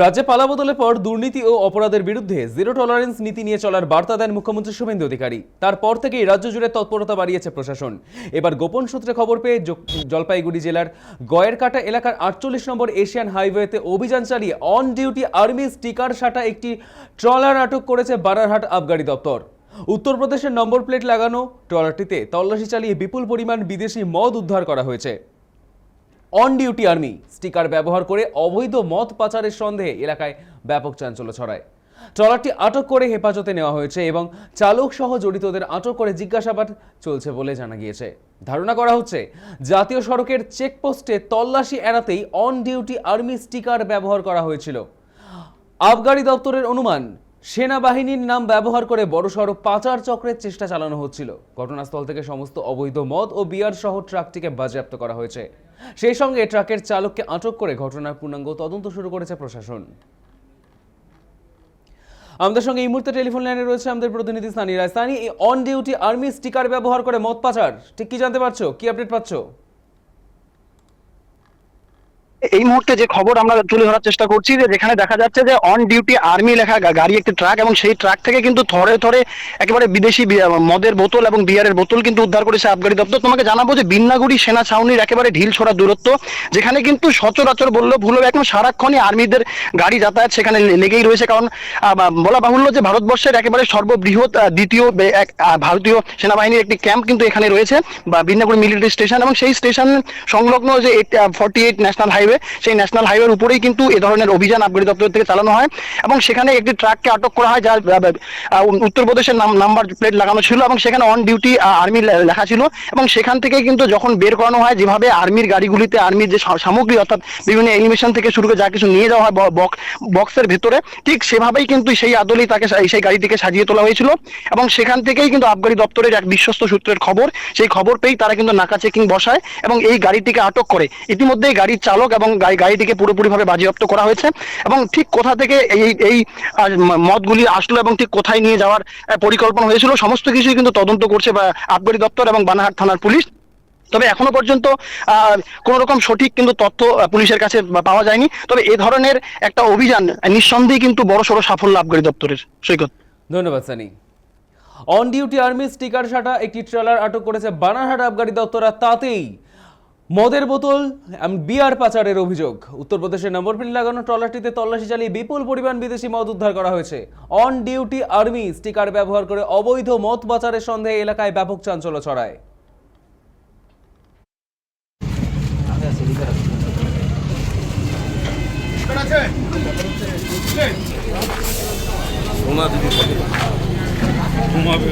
রাজ্যে পালাবদলের পর দুর্নীতি ও অপরাধের বিরুদ্ধে জিরো টলারেন্স নীতি নিয়ে চলার বার্তা দেন মুখ্যমন্ত্রী শুভেন্দু অধিকারী। তারপর থেকেই রাজ্য জুড়ে তৎপরতা বাড়িয়েছে প্রশাসন। এবার গোপন সূত্রে খবর পেয়ে জলপাইগুড়ি জেলার গয়েরকাটা এলাকার 48 নম্বর এশিয়ান হাইওয়েতে অভিযান চালিয়ে অন ডিউটি আর্মি স্টিকার সাটা একটি ট্রলার আটক করেছে বানারহাট আবগারি দপ্তর। উত্তরপ্রদেশের নম্বর প্লেট লাগানো ট্রলারটিতে তল্লাশি চালিয়ে বিপুল পরিমাণ বিদেশি মদ উদ্ধার করা হয়েছে। অন ডিউটি আর্মি স্টিকার ব্যবহার করে অবৈধ মদ পাচারের সন্দেহে এলাকায় ব্যাপক চাঞ্চল্য ছড়ায়। ট্রলারটি আটক করে হেফাজতে নেওয়া হয়েছে এবং চালক সহ জড়িতদের আটক করে জিজ্ঞাসাবাদ চলছে বলে জানা গিয়েছে। ধারণা করা হচ্ছে জাতীয় সড়কের চেকপোস্টে তল্লাশি এড়াতেই অন ডিউটি আর্মি স্টিকার ব্যবহার করা হয়েছিল। আবগারি দপ্তরের অনুমান, সেনাবাহিনীর নাম ব্যবহার করে বড়সড় পাচার চক্রের চেষ্টা চালানো হচ্ছিল। ঘটনাস্থল থেকে সমস্ত অবৈধ মদ ও বিয়ার সহ ট্রাকটিকে বাজেয়াপ্ত করা হয়েছে। সেই সঙ্গে ট্রাকের চালককে আটক করে ঘটনার পূর্ণাঙ্গ তদন্ত শুরু করেছে প্রশাসন। আমাদের সঙ্গে এই মুহূর্তে টেলিফোন লাইনে রয়েছে আমাদের প্রতিনিধি সানি রায়। সানি, এই অন ডিউটি আর্মি স্টিকার ব্যবহার করে মদ পাচার ঠিক কি জানতে পারছো, কি আপডেট পাচ্ছো? এই মুহূর্তে যে খবর আমরা তুলে ধরার চেষ্টা করছি, যে যেখানে দেখা যাচ্ছে যে অন ডিউটি আর্মি লেখা গাড়ি একটি ট্রাক, এবং সেই ট্রাক থেকে কিন্তু থরে থরে একেবারে বিদেশি মদের বোতল এবং বিয়ারের বোতল কিন্তু উদ্ধার করেছে আবগারি দপ্তর। তোমাকে জানাবো যে বিন্নাগুড়ি সেনা ছাউনির একেবারে ঢিল ছোড়া দূরত্ব, যেখানে কিন্তু সচরাচর বললেও ভুল হবে, এখন সারাক্ষণই আর্মিদের গাড়ি যাতায়াত সেখানে লেগেই রয়েছে। কারণ বলা বাহুল্য যে ভারতবর্ষের একেবারে সর্ববৃহৎ দ্বিতীয় ভারতীয় সেনাবাহিনীর একটি ক্যাম্প কিন্তু এখানে রয়েছে, বা বিন্নাগুড়ি মিলিটারি স্টেশন, এবং সেই স্টেশন সংলগ্ন যে 48 ন্যাশনাল হাইওয়ে, সেই ন্যাশনাল হাইওয়ের উপরেই কিন্তু এ ধরনের অভিযান আবগারি দপ্তর থেকে চালানো হয়, এবং সেখানে একটি ট্রাককে আটক করা হয় যার উত্তরপ্রদেশের নাম্বার প্লেট লাগানো ছিল, এবং সেখানে অন ডিউটি আর্মি লেখা ছিল। এবং সেখান থেকে কিন্তু যখন বের করানো হয়, যেভাবে আর্মির গাড়িগুলিতে আর্মির যে সামগ্রী অর্থাৎ বিভিন্ন এলিমেশন থেকে শুরু করে যা কিছু নিয়ে যাওয়া হয় বক্সের ভেতরে, ঠিক সেভাবেই কিন্তু সেই আদলেই তাকে সেই গাড়িটিকে সাজিয়ে তোলা হয়েছিল। এবং সেখান থেকেই কিন্তু আবগারি দপ্তরের এক বিশ্বস্ত সূত্রের খবর, সেই খবর পেয়েই তারা কিন্তু নাকা চেকিং বসায় এবং এই গাড়িটিকে আটক করে। ইতিমধ্যেই গাড়ির চালক এবং গাড়িটিকে পুরোপুরিভাবে বাজেয়াপ্ত করা হয়েছে, এবং ঠিক কোথা থেকে এই মদগুলি আসলো এবং ঠিক কোথায় নিয়ে যাওয়ার পরিকল্পনা হয়েছিল সমস্ত কিছুই কিন্তু তদন্ত করছে আবগারি দপ্তর এবং বানারহাট থানার পুলিশ। তবে এখনো পর্যন্ত কোন রকম সঠিক কিন্তু তথ্য পুলিশের কাছে পাওয়া যায়নি। তবে এ ধরনের একটা অভিযান নিঃসন্দেহে কিন্তু বড়সড় সাফল্য আবগারি দপ্তরের। সৈকত, ধন্যবাদ Sunny. On duty army sticker সাটা একটি ট্রলার আটক করেছে বানারহাট আবগারি দপ্তর, আর তাতেই মদের বোতল বিয়ার পাচারের অভিযোগ। উত্তরপ্রদেশের নম্বর প্লেট লাগানো ট্রলারটিতে তল্লাশি চালিয়ে বিপুল পরিমাণ বিদেশি মদ উদ্ধার করা হয়েছে। অন ডিউটি আর্মি স্টিকার ব্যবহার করে অবৈধ মদ পাচারের সন্দেহে এলাকায় ব্যাপক চাঞ্চল্য ছড়ায়। ঘুমা দিদি ঘুমাবে